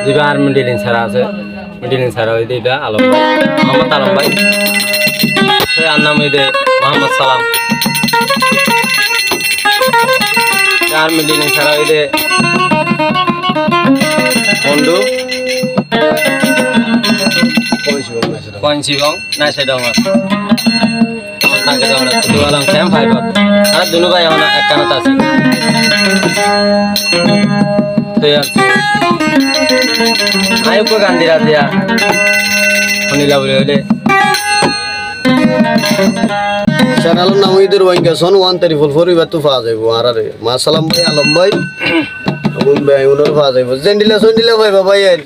দিবা আর মিডিলিন ছাড়া আছে মিডিলিন ছাড়া ওই দিবা আলম ভাই মোহাম্মদ আলম ভাই আর নাম ওই দে মোহাম্মদ সালাম আর মিডিলিন ছাড়া ওই দে বন্ধু কইনসিবং না সেডং আছে তাকে দাও তো আলম ক্যাম্প ফাইবার আর দুনো ভাই আমরা একখানাতে আছি তো यार आयो को गांधी राजिया अनिला बोले চ্যানেল নাম ইদের ওয়াইঙ্গা সন 134 ইবা তো ফা যাইবো আরে মা সালাম ভাই আলম ভাই আবুল ভাই উনার ফা যাইবো জেন্ডিলা ভাই বাবা এর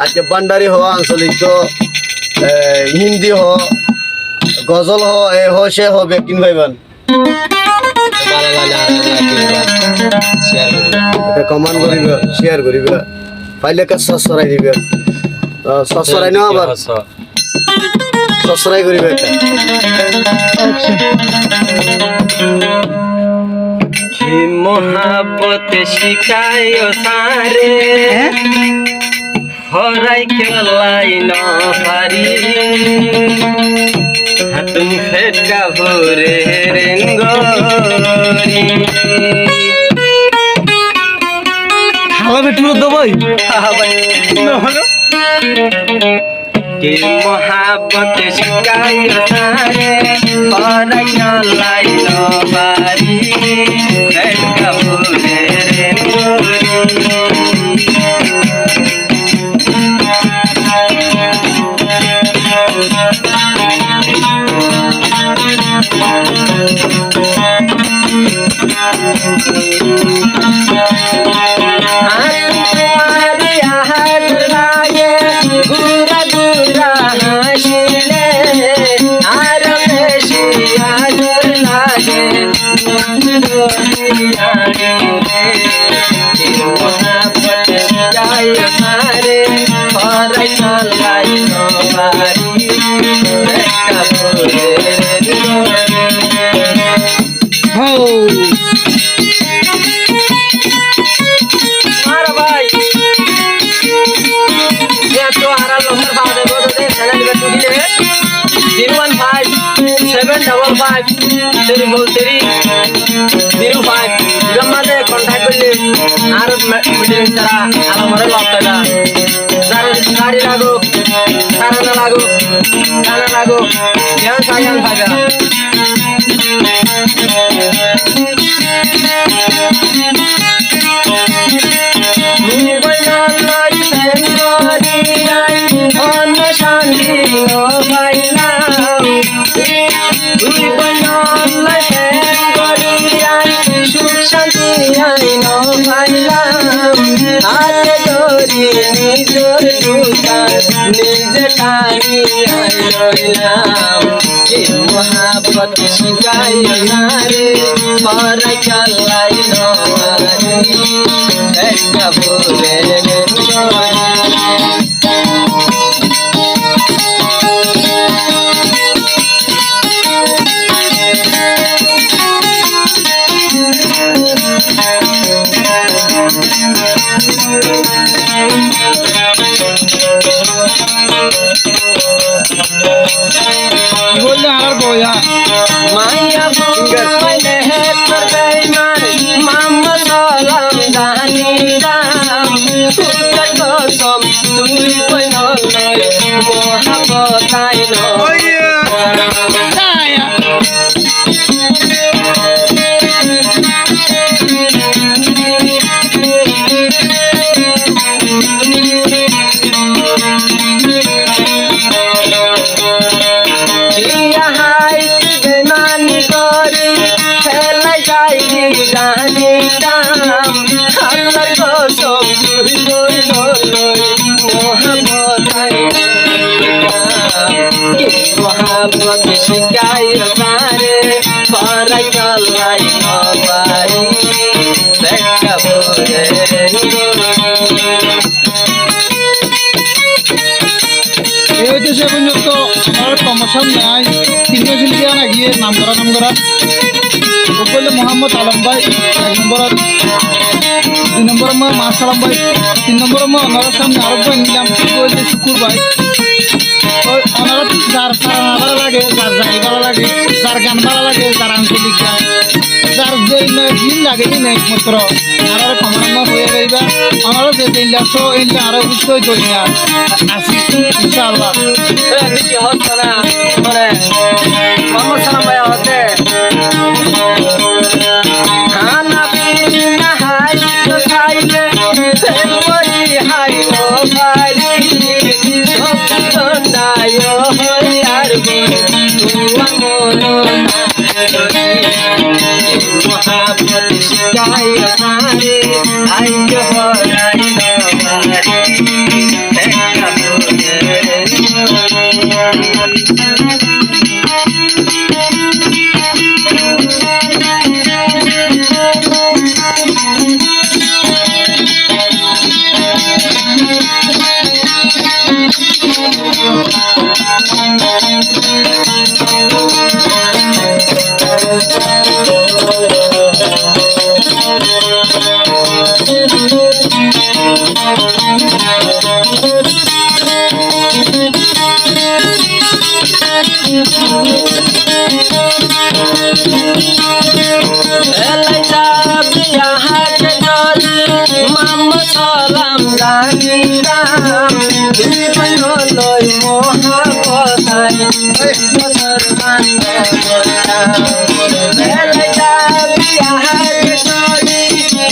আজকে বান্ডারি হওয়া আঞ্চলিক তো হিন্দি হ গজল হ এ হ সে হ বেকিন ভাইবান এটা কমেন্ট করিবে শেয়ার করিবে পাইলে কা সাবস্ক্রাইব দিবে সাবস্ক্রাইব না আবার সাবস্ক্রাইব করিবে এটা কি মোহাব্বত শিখায়ো সারে হরাই খেলাই না পারি হাতুম ফেটকা ভরে রেঙ্গরি হালা বেটু দবাই কি মোহাব্বত শিখায়ো সারে হরাই খেলাই না পারি ফেটকা ভরে রেঙ্গরি কন্ট্যাক্ট করলে আর মিটিং ছাড়া আমার লাভ না গাড়ি লাগো খানা লাগো জ্ঞান সায়ান ভাগা নিজে টানি আইলাম কি মোহাব্বত শিখাইও না রে পরে চলাই নমারি একটা ভুলে বললে আর বয়া মাইয়া বলে হে তোর বেঈমান মাম্মা সালাম জানি দাম তোর কসম তুই কইন লয় মোহাব্বত আইন মোহাব্বত শিখাইও সারে পরাই গলাই নবারি দেখা বলে এই দেশে পর্যন্ত আমার প্রমোশন নাই 3 শিল্পী না গিয়ে নাম করা ও বললে মোহাম্মদ আলম ভাই 1 নম্বর 2 নম্বর মই মা সালাম ভাই 3 নম্বর মই ওনার সামনে আরো ভাই নিলাম বললে শুকুর ভাই ওই ওনারা যার সারা ভালো লাগে যার যাই ভালো লাগে যার গান ভালো লাগে যার আঞ্চলিক গান যার যে দিন লাগে দিন একমাত্র আর কমান্য হয়ে যাইবা আমার যে দিন লাগছো এই আরো অবশ্যই দই না আসি ইনশাআল্লাহ দেখি হচ্ছে না মানে মোহাম্মদ সালাম ভাই হচ্ছে খানা পিনা হাই তো খাইলে ওই হাই ও ভাই সন্ধ্যায় হই আর তোমার মন মহাপত শিকায় সারে আই হরাই সালাম জানিলাম লই মহাপতাই বছর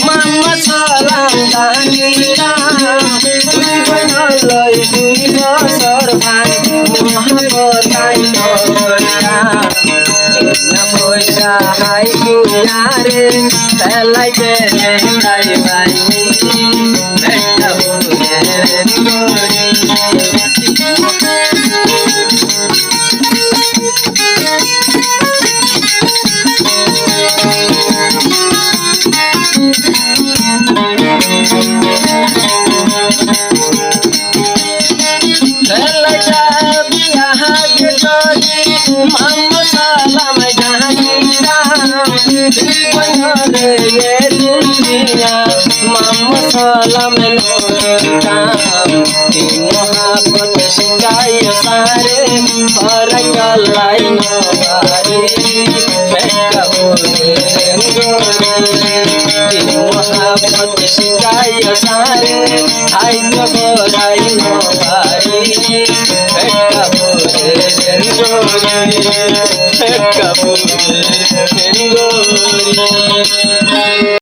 মাম্মা সালাম জানিলাম লই 2 বছর ভাই মহাপতাই পয়সা হাই গুয়ারে লাইতে ভাই ভাই একটা সালাম মাম্মা সালাম মহাপত শিকাই সারে হরাই গলাই নবারে মহাপত শিকাই